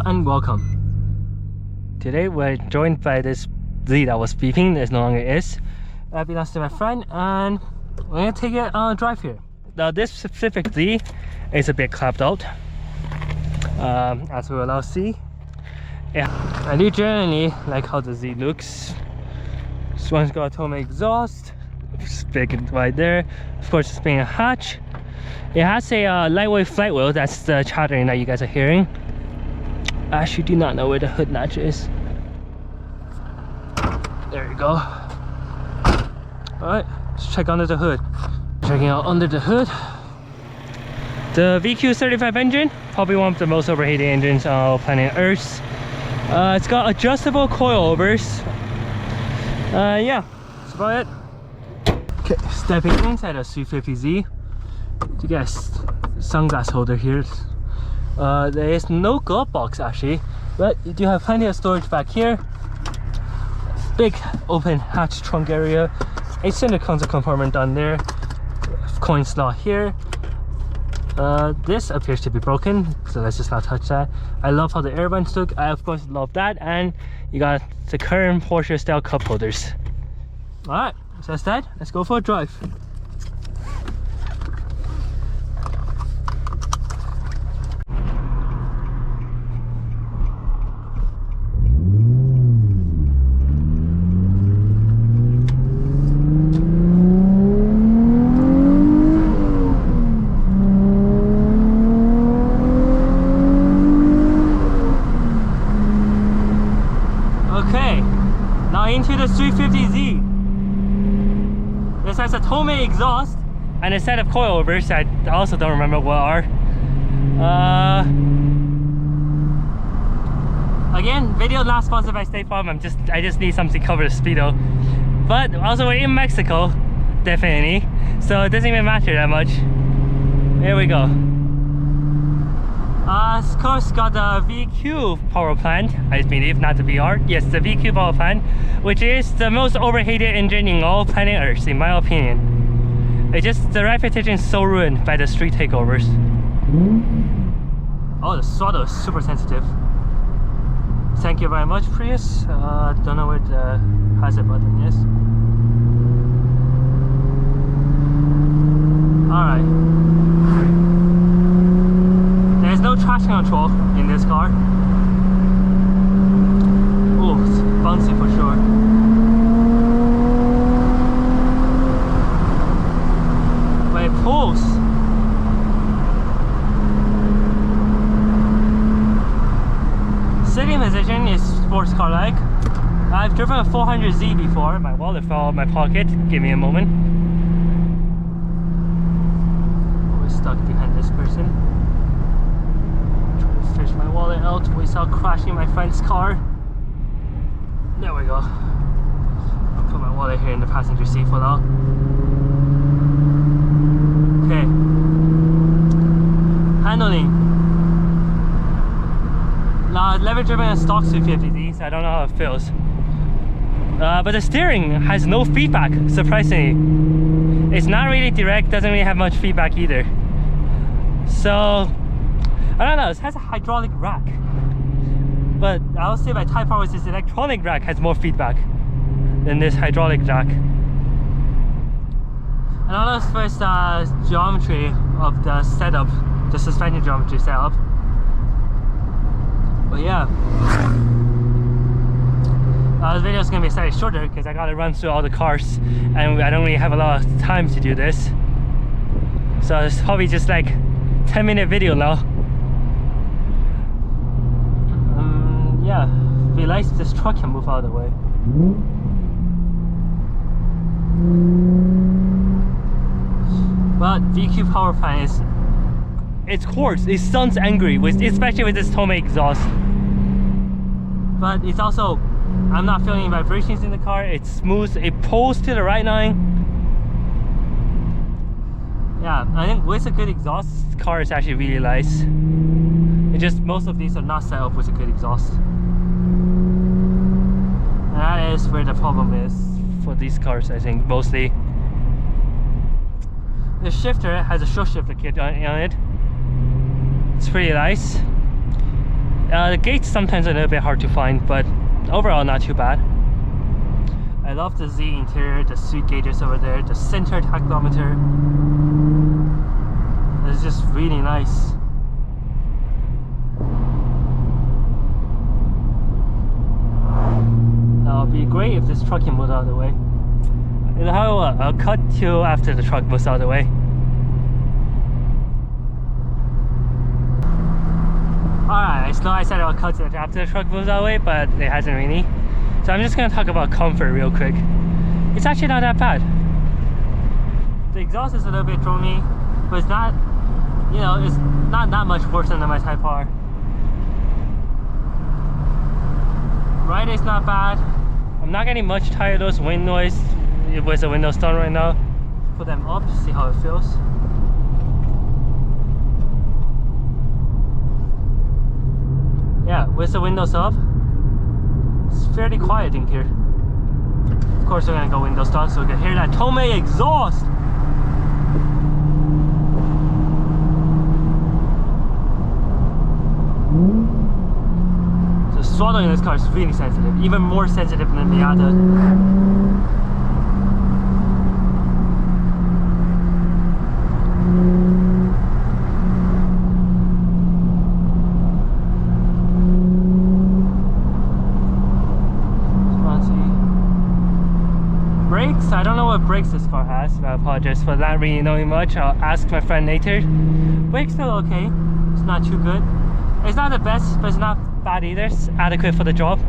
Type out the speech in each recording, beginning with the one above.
and welcome. Today we're joined by this Z that was beeping, that no longer is. That belongs to my friend, and we're gonna take it on a drive here. Now this specific Z is a bit clapped out, as we will now see. Yeah, I do generally like how the Z looks. This one's got a Tomei exhaust, it's big and right there. Of course, it's being a hatch. It has a lightweight flight wheel. That's the chattering that you guys are hearing. I actually do not know where the hood latch is. There you go. Alright, let's check under the hood. Checking out under the hood. The VQ 35 engine, probably one of the most overheated engines on planet Earth. It's got adjustable coilovers. Yeah, that's about it. Okay, stepping inside a 350Z. You guys, sunglass holder here. There is no glove box actually, but you do have plenty of storage back here. Big open hatch trunk area, a center console compartment down there, coin slot here. This appears to be broken, so let's just not touch that. I love how the air vents look. I of course love that, and you got the current Porsche style cup holders. Alright, so that's that. Let's go for a drive. Okay, now into the 350Z. This has a Tomei exhaust and a set of coilovers I also don't remember what are. Again, video not sponsored by State Farm. I just need something to cover the speedo. But also we're in Mexico, definitely, so it doesn't even matter that much. There we go. Of course, got the VQ power plant, I believe, not the VR. Yes, the VQ power plant, which is the most overheated engine in all planet Earth, in my opinion. It just, the reputation is so ruined by the street takeovers. Oh, the throttle is super sensitive. Thank you very much, Prius. Don't know where the hazard button is. Alright. There's no traction control in this car. Oh, it's bouncy for sure. When it pulls, sitting position is sports car like. I've driven a 400Z before. My wallet fell out of my pocket. Give me a moment. We're stuck behind this person. Fish my wallet out without crashing my friend's car. There we go. I'll put my wallet here in the passenger seat for now. Okay. Handling. Now I've never driven a stock 250Z, so I don't know how it feels. But the steering has no feedback, surprisingly. It's not really direct, doesn't really have much feedback either. So I don't know, it has a hydraulic rack, but I would say by Type R this electronic rack has more feedback than this hydraulic rack. And all this first geometry of the setup, the suspension geometry setup. But yeah, this video is going to be slightly shorter because I got to run through all the cars and I don't really have a lot of time to do this. So it's probably just like 10-minute video now. Yeah, be nice if this truck can move out of the way. But VQ power plant is, it's coarse, it sounds angry, especially with this Tomei exhaust. But it's also, I'm not feeling vibrations in the car, it's smooth, it pulls to the right line. Yeah, I think with a good exhaust, this car is actually really nice. It's just most of these are not set up with a good exhaust. And that is where the problem is for these cars, I think, mostly. The shifter has a show shifter kit on it. It's pretty nice. The gates sometimes are a little bit hard to find, but overall not too bad. I love the Z interior, the seat gauges over there, the center tachometer. It's just really nice. Now it'd be great if this truck can move out of the way. I'll cut to after the truck moves out of the way. Alright, I know I said I'll cut to after the truck moves out of the way, but it hasn't really. So I'm just going to talk about comfort real quick. It's actually not that bad. The exhaust is a little bit drony, but it's not, you know, it's not that much worse than my Type R. Ride is not bad. I'm not getting much tired of those wind noise with the windows down right now. Put them up to see how it feels. Yeah, with the windows up, it's fairly quiet in here. Of course, we're gonna go windows down so we can hear that Tomei exhaust. The throttle in this car is really sensitive, even more sensitive than the other. I don't know what brakes this car has, so I apologize for not really knowing much. I'll ask my friend later. Brakes still okay, it's not too good. It's not the best, but it's not bad either. It's adequate for the job.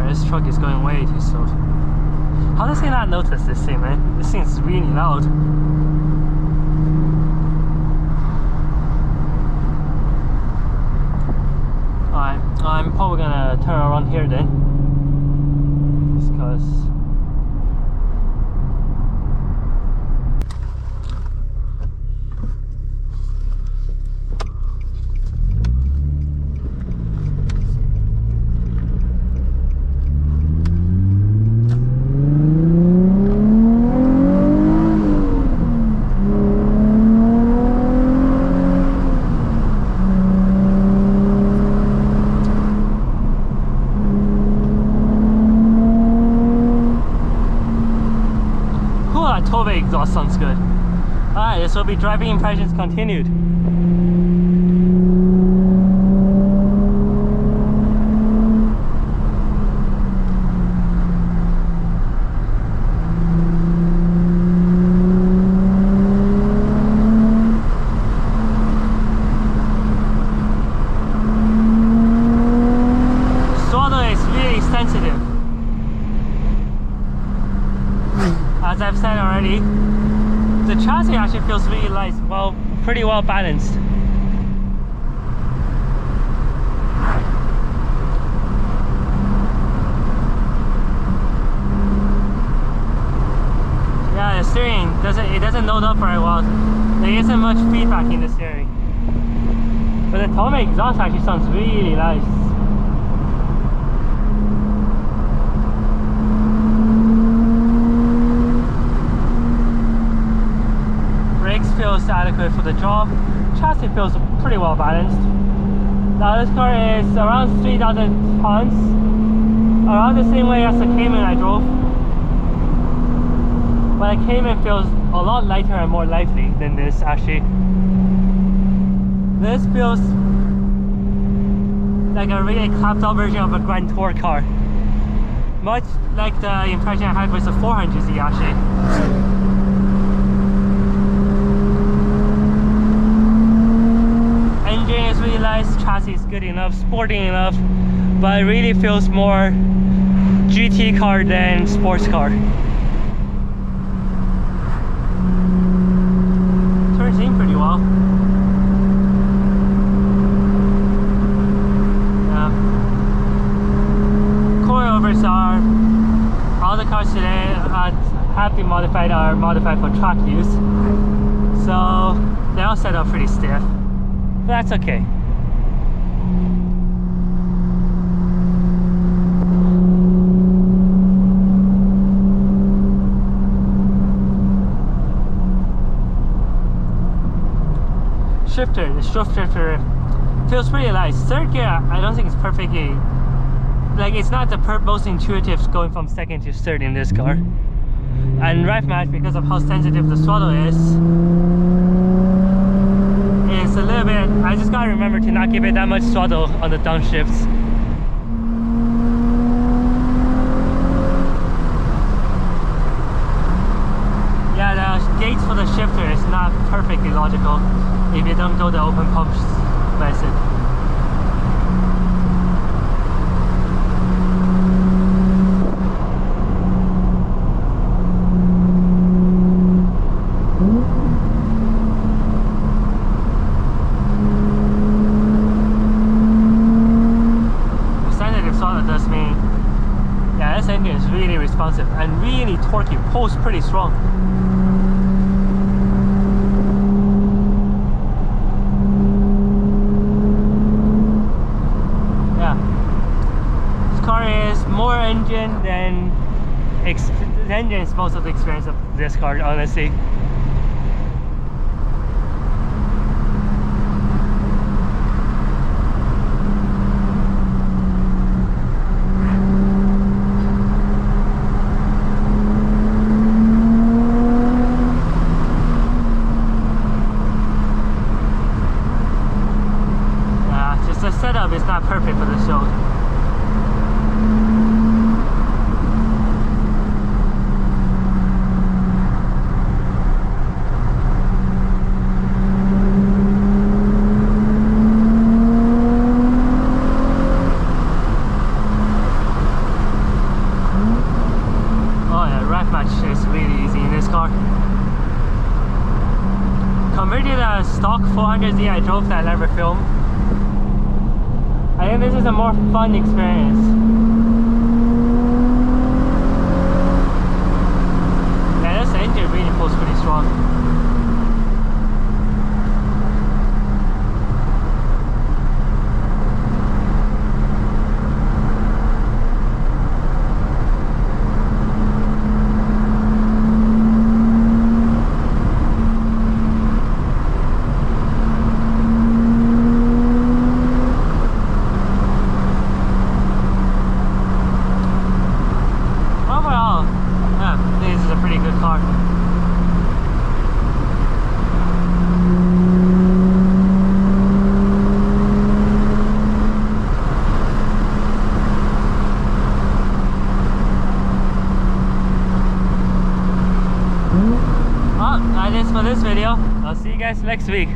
This truck is going way too slow. How does he not notice this thing, man? This thing's really loud. Alright, I'm probably gonna turn around here then. Just because. Tomei exhaust sounds good. Alright, this will be driving impressions continued. Throttle is really sensitive. As I've said already, the chassis actually feels really light, well, pretty well balanced. Yeah, the steering doesn't load up very well. There isn't much feedback in the steering. But the Tomei exhaust actually sounds really nice. Feels adequate for the job. Chassis feels pretty well balanced. Now this car is around 3,000 pounds, around the same way as the Cayman I drove. But the Cayman feels a lot lighter and more lively than this actually. This feels like a really clapped out version of a Grand Tour car. Much like the impression I had with the 400Z actually. Is really nice, chassis is good enough, sporty enough, but it really feels more GT car than sports car. Turns in pretty well. Yeah. Coilovers are, all the cars today have been modified, are modified for track use. So they're all set up pretty stiff. but that's okay. Shifter, the shifter feels pretty light. Third gear, I don't think it's perfectly, like it's not the most intuitive going from second to third in this car. And rev match, because of how sensitive the throttle is a little bit, I just gotta remember to not give it that much throttle on the downshifts. Yeah, the gates for the shifter is not perfectly logical if you don't go the open pump method. Does mean, yeah, this engine is really responsive and really torquey, pulls pretty strong. Yeah, this car is more engine than the engine is most of the experience of this car, honestly. The setup is not perfect for the show. Oh yeah, rev match is really easy in this car. Compared to the stock 400Z I drove that I never filmed, I think this is a more fun experience. Yeah, this engine really pulls pretty strong. That is for this video. I'll see you guys next week.